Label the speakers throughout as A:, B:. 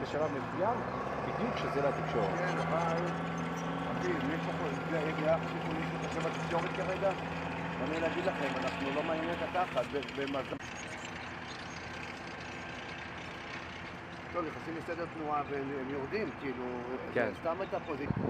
A: בשלב מסוים, בדיוק שזה לתקשורת.
B: כן, אבל... אחי, יש פה יגיעה חיצונית שקשה בתקשורת כרגע? אני להגיד לכם, אנחנו לא מעניין את התחת, במזל... טוב, נכנסים לסדר תנועה והם יורדים, כאילו...
A: כן.
B: סתם את הפוזיציה.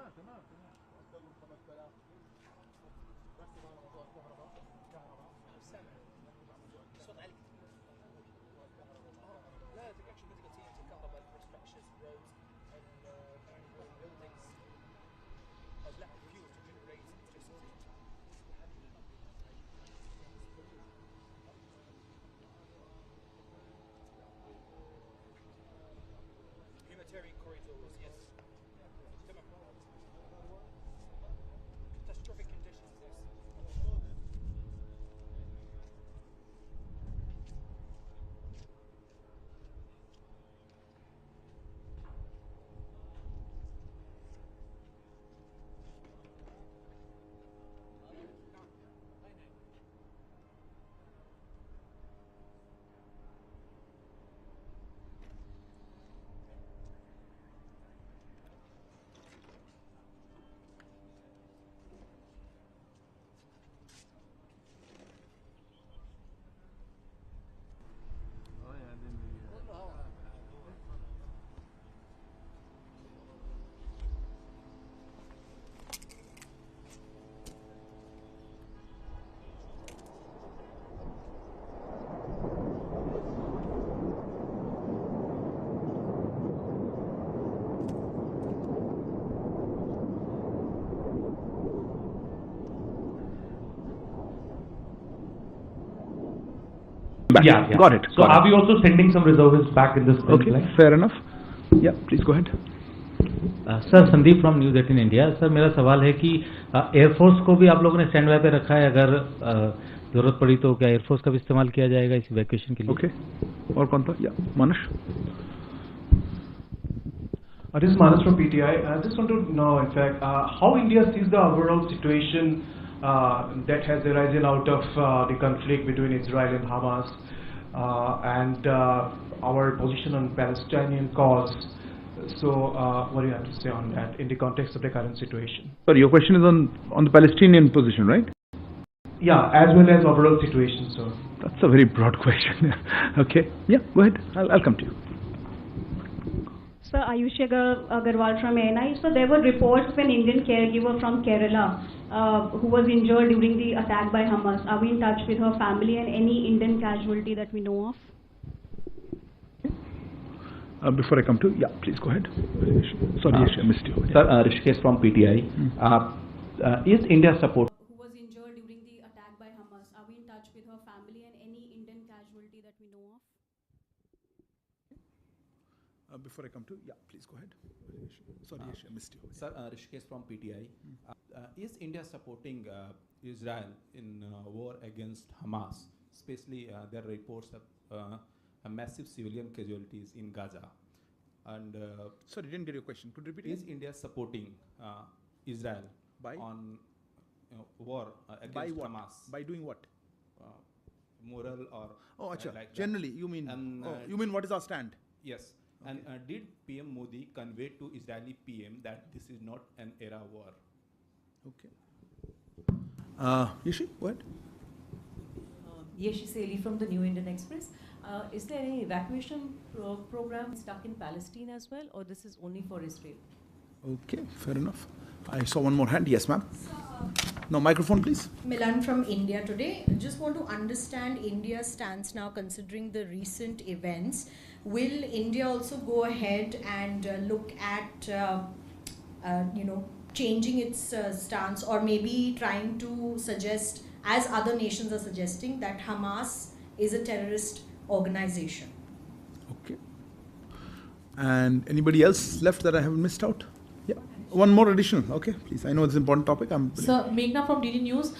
A: تمام.
C: صوت عالي. لا تقعدش political teams الكهرباء freshest roads and buildings of lack of fuel to generate electricity. Humanitarian corridors, yes. تمام. Catastrophic conditions, yes.
D: Yeah.
E: Got it.
D: So are we also sending some reservists back in this
E: Okay,
D: line?
E: fair enough. Yeah, please go ahead.
D: Sir Sandeep from news 18 India. Sir मेरा सवाल है कि air force को भी आप लोगों ने stand by पे रखा है, अगर जरूरत पड़ी तो क्या एयरफोर्स का भी इस्तेमाल किया जाएगा इस इवैक्यूएशन के लिए?
E: Okay. और कौन था? Yeah, Manush.
F: This is Manas from PTI. I just want to know, in fact, how India sees the overall situation that has arisen out of the conflict between Israel and Hamas, and our position on Palestinian cause. So, what do you have to say on that in the context of the current situation?
E: Sorry, your question is on the Palestinian position, right?
F: Yeah, as well as overall situation, sir.
E: That's a very broad question. Okay. Yeah, go ahead. I'll come to you.
G: Sir, Ayushi Agarwal from ANI. So there were reports of an Indian caregiver from Kerala who was injured during the attack by Hamas. Are we in touch with her family and any Indian casualty that we know of?
E: Before I come to, yeah, please go ahead. Sorry, Yash, I missed you.
H: Sir, Rishikesh from PTI. Is India support?
G: Who was injured during the attack by Hamas. Are we in touch with her family and any Indian casualty that we know of?
E: Before I come to, yeah, please go ahead. Sorry, Yash, I missed you.
H: Sir, Rishikesh from PTI. Is India supporting Israel in war against Hamas? Especially there are reports of massive civilian casualties in Gaza. And
E: Sorry, didn't get your question. Could you repeat
H: is
E: it?
H: India supporting Israel
E: By?
H: on war against
E: By what?
H: Hamas?
E: By doing what?
H: Moral or
E: Oh, acha.
H: like that.
E: Generally, you mean?
H: And,
E: you mean what is our stand?
H: Yes. And did PM Modi convey to Israeli PM that this is not an era war?
E: Okay. Yashi, go ahead.
I: Yeshi Seli from the New Indian Express. Is there any evacuation program stuck in Palestine as well, or this is only for Israel?
E: Okay, fair enough. I saw one more hand. Yes, ma'am. No, microphone, please.
J: Milan from India today. Just want to understand India's stance now, considering the recent events. Will India also go ahead and look at, changing its stance, or maybe trying to suggest, as other nations are suggesting, that Hamas is a terrorist organization?
E: Okay. And anybody else left that I haven't missed out? Yeah. One more additional. Okay, please. I know it's an important topic.
K: Sir, Meghna from DD News.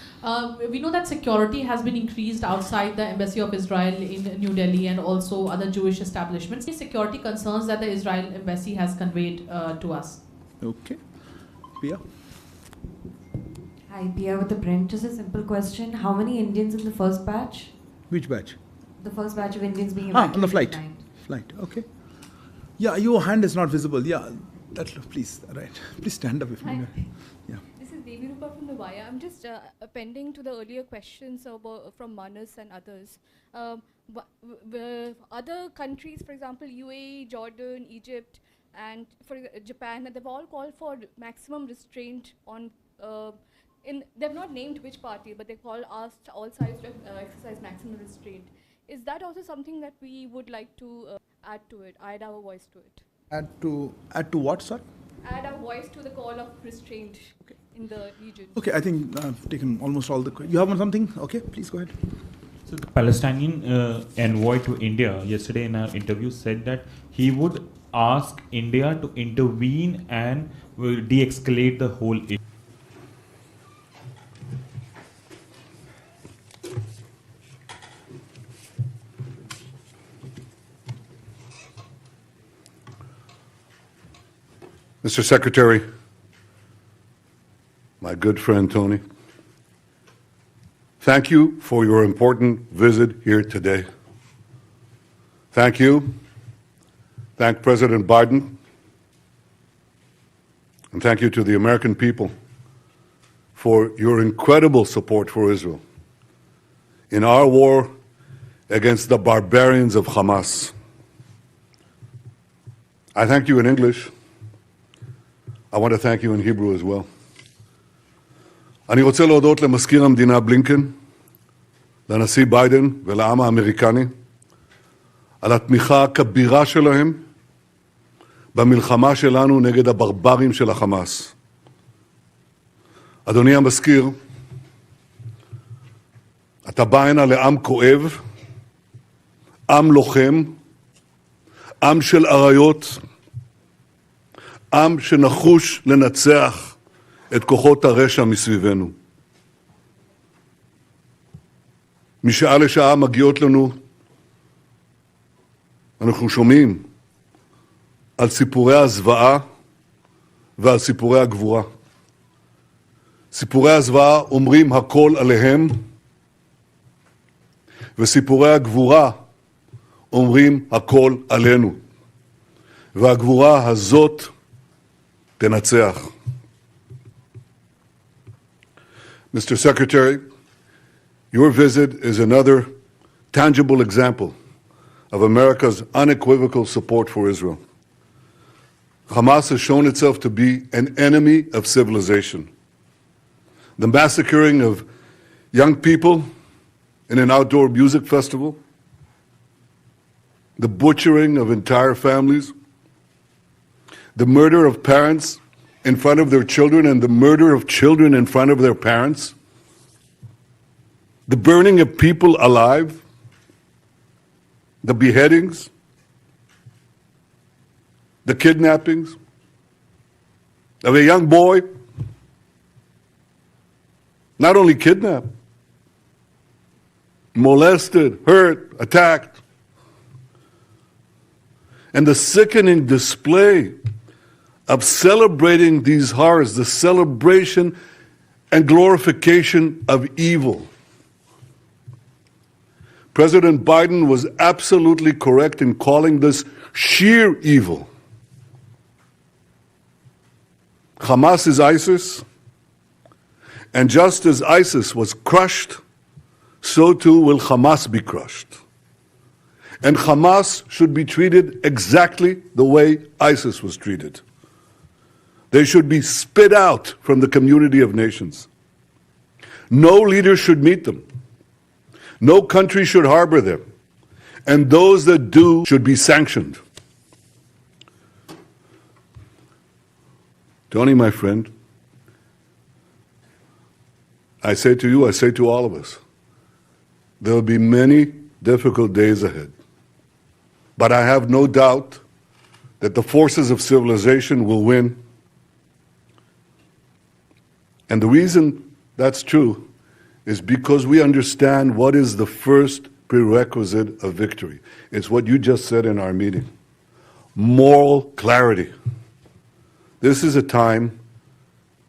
K: We know that security has been increased outside the Embassy of Israel in New Delhi and also other Jewish establishments. Any security concerns that the Israel Embassy has conveyed to us?
E: Okay. Pia?
L: Hi, Pia with the print. Just a simple question. How many Indians in the first batch?
E: Which batch?
L: The first batch of Indians being evacuated.
E: On the flight.
L: tonight.
E: Flight. Okay. Yeah, your hand is not visible. Yeah. Please, right. Please stand up if you need. Yeah.
M: This is Devi Rupa from Novaya. I'm just appending to the earlier questions from Manas and others. Other countries, for example, UAE, Jordan, Egypt, and for Japan, they've all called for maximum restraint on. They've not named which party, but they asked all sides to exercise maximum restraint. Is that also something that we would like to add to it, add our voice to it?
E: Add to what, sir?
M: Add our voice to the call of restraint in the region.
E: Okay, I think I've taken almost all the questions. You have something? Okay, please go ahead.
N: So the Palestinian envoy to India yesterday in an interview said that he would ask India to intervene and de-escalate the whole issue.
O: Mr. Secretary, my good friend Tony, thank you for your important visit here today. Thank you. Thank President Biden. And thank you to the American people for your incredible support for Israel in our war against the barbarians of Hamas. I thank you in English. I want to thank you in Hebrew as well. אני רוצה להודות למזכיר המדינה בלינקן, לנשיא ביידן ולעם האמריקני על התמיכה הכבירה שלהם במלחמה שלנו נגד הברברים של החמאס. אדוני המזכיר, אתה בא הנה לעם כואב, עם לוחם, עם של אריות, עם שנחוש לנצח את כוחות הרשע מסביבנו. משעה לשעה מגיעות לנו, אנחנו שומעים על סיפורי הזוועה ועל סיפורי הגבורה. סיפורי הזוועה אומרים הכל עליהם, וסיפורי הגבורה אומרים הכל עלינו. והגבורה הזאת תנצח. Mr. Secretary, your visit is another tangible example of America's unequivocal support for Israel. Hamas has shown itself to be an enemy of civilization. The massacring of young people in an outdoor music festival, the butchering of entire families, the murder of parents in front of their children and the murder of children in front of their parents, the burning of people alive, the beheadings, the kidnappings of a young boy, not only kidnapped, molested, hurt, attacked, and the sickening display of celebrating these horrors, the celebration and glorification of evil. President Biden was absolutely correct in calling this sheer evil. Hamas is ISIS, and just as ISIS was crushed, so too will Hamas be crushed. And Hamas should be treated exactly the way ISIS was treated. They should be spit out from the community of nations. No leader should meet them. No country should harbor them. And those that do should be sanctioned. Tony, my friend, I say to you, I say to all of us, there will be many difficult days ahead. But I have no doubt that the forces of civilization will win. And the reason that's true is because we understand what is the first prerequisite of victory. It's what you just said in our meeting. Moral clarity. This is a time,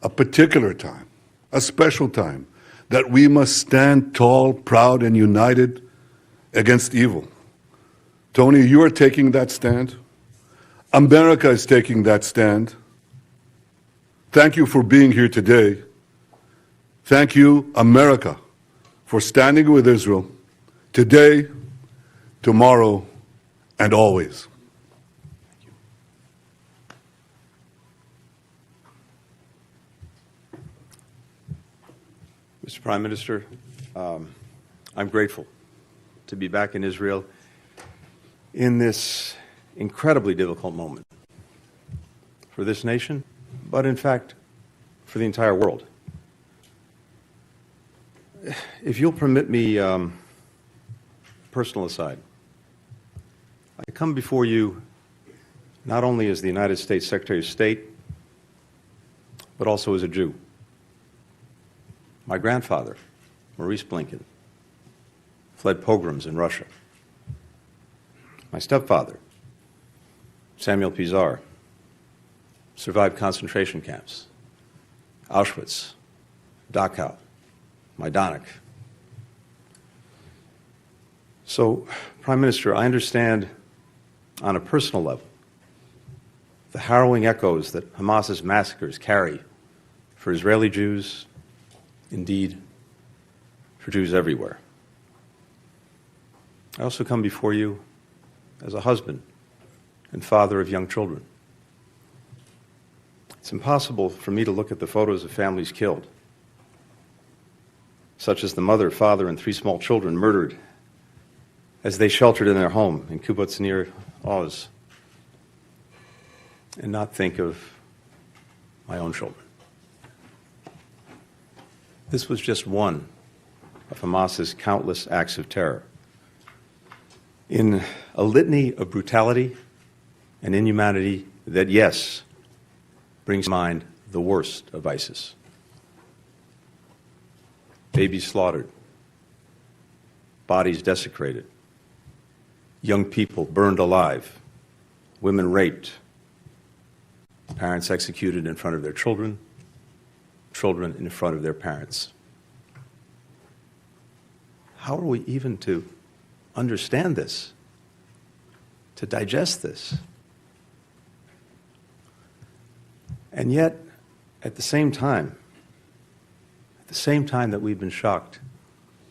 O: a particular time, a special time, that we must stand tall, proud, and united against evil. Tony, you are taking that stand. America is taking that stand. Thank you for being here today. Thank you, America, for standing with Israel today, tomorrow, and always.
P: Mr. Prime Minister, I'm grateful to be back in Israel in this incredibly difficult moment for this nation, but in fact, for the entire world. If you'll permit me, personal aside, I come before you not only as the United States Secretary of State, but also as a Jew. My grandfather, Maurice Blinken, fled pogroms in Russia. My stepfather, Samuel Pizar, survived concentration camps, Auschwitz, Dachau, Majdanek. So, Prime Minister, I understand on a personal level the harrowing echoes that Hamas's massacres carry for Israeli Jews, indeed, for Jews everywhere. I also come before you as a husband and father of young children. It's impossible for me to look at the photos of families killed, such as the mother, father, and 3 small children murdered as they sheltered in their home in Kibbutz near Oz, and not think of my own children. This was just one of Hamas's countless acts of terror. In a litany of brutality and inhumanity that, yes, brings to mind the worst of ISIS. Babies slaughtered, bodies desecrated, young people burned alive, women raped, parents executed in front of their children, children in front of their parents. How are we even to understand this, to digest this? And yet, at the same time that we've been shocked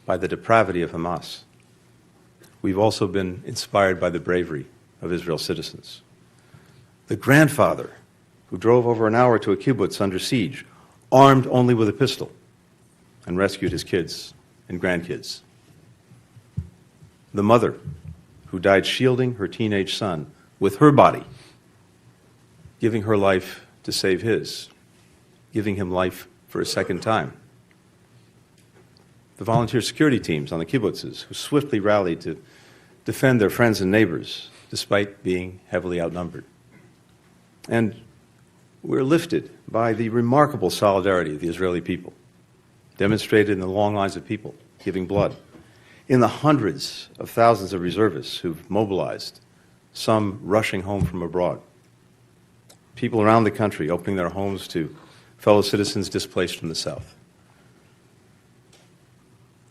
P: by the depravity of Hamas, we've also been inspired by the bravery of Israel's citizens. The grandfather who drove over an hour to a kibbutz under siege, armed only with a pistol, and rescued his kids and grandkids. The mother who died shielding her teenage son with her body, giving her life to save his, giving him life for a second time. The volunteer security teams on the kibbutzes who swiftly rallied to defend their friends and neighbors despite being heavily outnumbered. And we're lifted by the remarkable solidarity of the Israeli people, demonstrated in the long lines of people giving blood, in the hundreds of thousands of reservists who've mobilized, some rushing home from abroad, people around the country opening their homes to fellow citizens displaced from the south.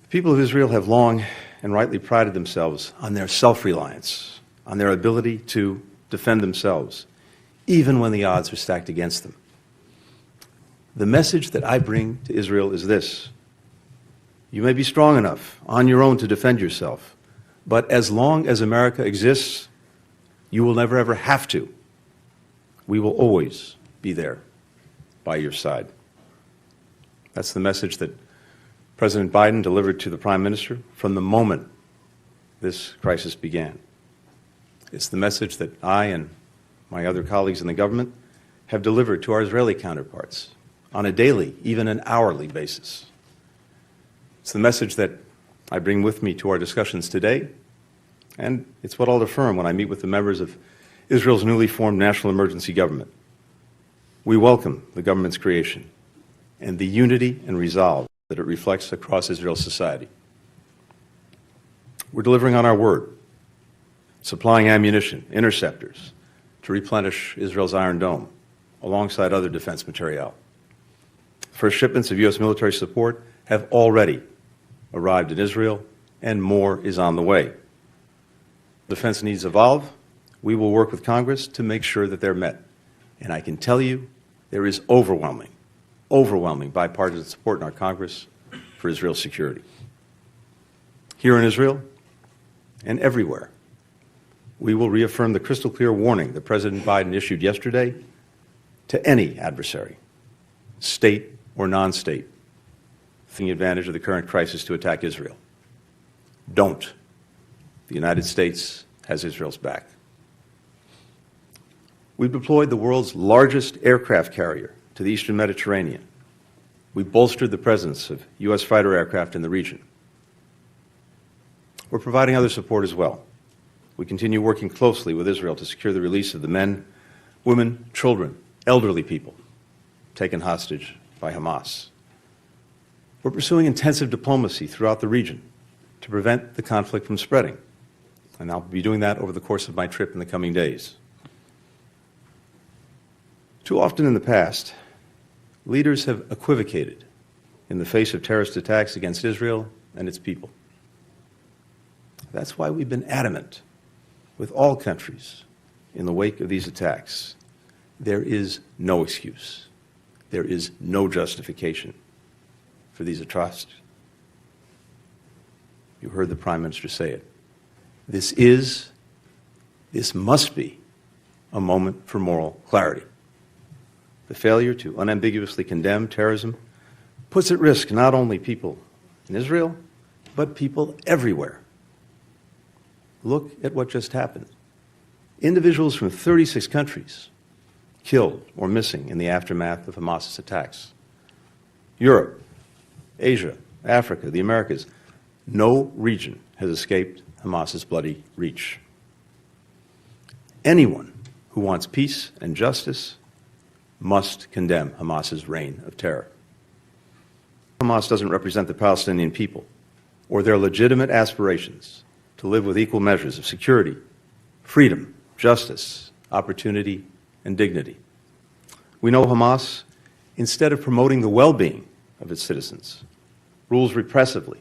P: The people of Israel have long and rightly prided themselves on their self-reliance, on their ability to defend themselves, even when the odds are stacked against them. The message that I bring to Israel is this: you may be strong enough on your own to defend yourself, but as long as America exists, you will never ever have to. We will always be there by your side. That's the message that President Biden delivered to the Prime Minister from the moment this crisis began. It's the message that I and my other colleagues in the government have delivered to our Israeli counterparts on a daily, even an hourly basis. It's the message that I bring with me to our discussions today, and it's what I'll affirm when I meet with the members of Israel's newly formed national emergency government. We welcome the government's creation and the unity and resolve that it reflects across Israel's society. We're delivering on our word, supplying ammunition, interceptors, to replenish Israel's Iron Dome, alongside other defense materiel. First shipments of U.S. military support have already arrived in Israel, and more is on the way. Defense needs evolve. We will work with Congress to make sure that they're met. And I can tell you, there is overwhelming bipartisan support in our Congress for Israel's security. Here in Israel and everywhere, we will reaffirm the crystal clear warning that President Biden issued yesterday to any adversary, state or non-state, taking advantage of the current crisis to attack Israel. Don't. The United States has Israel's back. We've deployed the world's largest aircraft carrier to the eastern Mediterranean. We bolstered the presence of U.S. fighter aircraft in the region. We're providing other support as well. We continue working closely with Israel to secure the release of the men, women, children, elderly people taken hostage by Hamas. We're pursuing intensive diplomacy throughout the region to prevent the conflict from spreading, and I'll be doing that over the course of my trip in the coming days. Too often in the past, leaders have equivocated in the face of terrorist attacks against Israel and its people. That's why we've been adamant with all countries in the wake of these attacks. There is no excuse. There is no justification for these atrocities. You heard the Prime Minister say it. This must be a moment for moral clarity. The failure to unambiguously condemn terrorism puts at risk not only people in Israel, but people everywhere. Look at what just happened. Individuals from 36 countries killed or missing in the aftermath of Hamas's attacks. Europe, Asia, Africa, the Americas, no region has escaped Hamas's bloody reach. Anyone who wants peace and justice must condemn Hamas's reign of terror. Hamas doesn't represent the Palestinian people or their legitimate aspirations to live with equal measures of security, freedom, justice, opportunity, and dignity. We know Hamas, instead of promoting the well-being of its citizens, rules repressively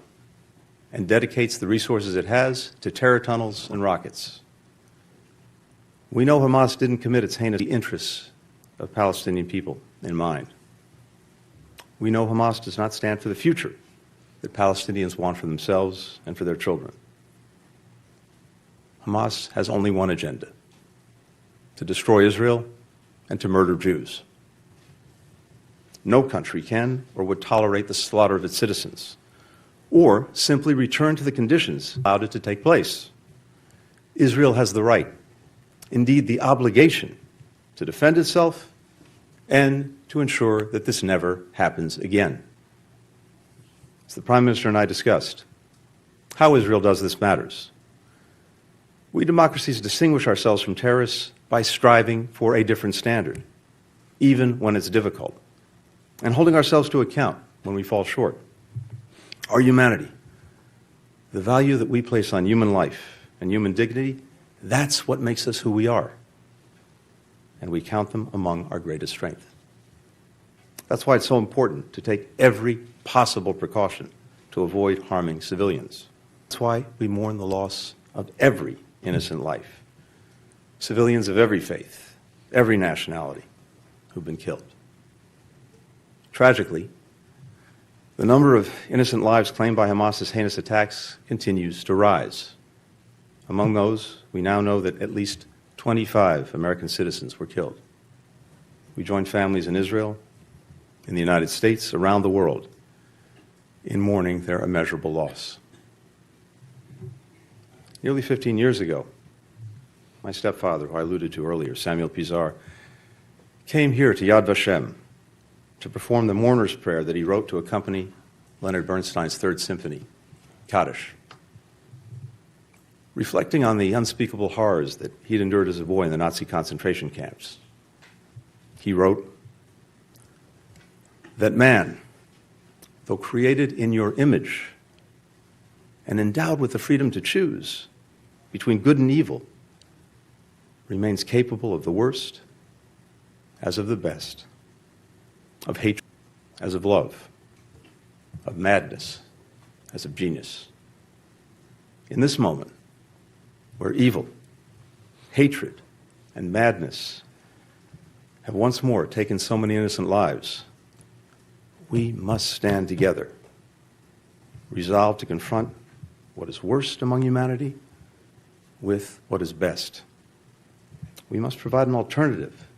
P: and dedicates the resources it has to terror tunnels and rockets. We know Hamas didn't commit its heinous interests of Palestinian people in mind. We know Hamas does not stand for the future that Palestinians want for themselves and for their children. Hamas has only one agenda: to destroy Israel and to murder Jews. No country can or would tolerate the slaughter of its citizens, or simply return to the conditions allowed it to take place. Israel has the right, indeed the obligation, to defend itself and to ensure that this never happens again. As the Prime Minister and I discussed, how Israel does this matters. We democracies distinguish ourselves from terrorists by striving for a different standard, even when it's difficult, and holding ourselves to account when we fall short. Our humanity, the value that we place on human life and human dignity, that's what makes us who we are. And we count them among our greatest strength. That's why it's so important to take every possible precaution to avoid harming civilians. That's why we mourn the loss of every innocent life. Civilians of every faith, every nationality who've been killed. Tragically, the number of innocent lives claimed by Hamas's heinous attacks continues to rise. Among those, we now know that at least 25 American citizens were killed. We join families in Israel, in the United States, around the world, in mourning their immeasurable loss. Nearly 15 years ago, my stepfather, who I alluded to earlier, Samuel Pizar, came here to Yad Vashem to perform the mourner's prayer that he wrote to accompany Leonard Bernstein's Third Symphony, Kaddish. Reflecting on the unspeakable horrors that he'd endured as a boy in the Nazi concentration camps, he wrote that man, though created in your image and endowed with the freedom to choose between good and evil, remains capable of the worst as of the best, of hatred as of love, of madness as of genius. In this moment, where evil, hatred, and madness have once more taken so many innocent lives, we must stand together, resolved to confront what is worst among humanity with what is best. We must provide an alternative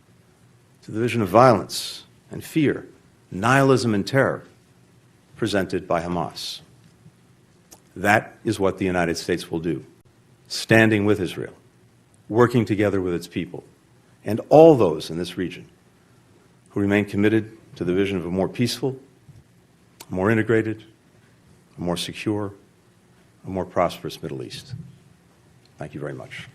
P: to the vision of violence and fear, nihilism and terror presented by Hamas. That is what the United States will do, standing with Israel, working together with its people, and all those in this region who remain committed to the vision of a more peaceful, more integrated, a more secure, a more prosperous Middle East. Thank you very much.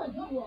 Q: Thank you.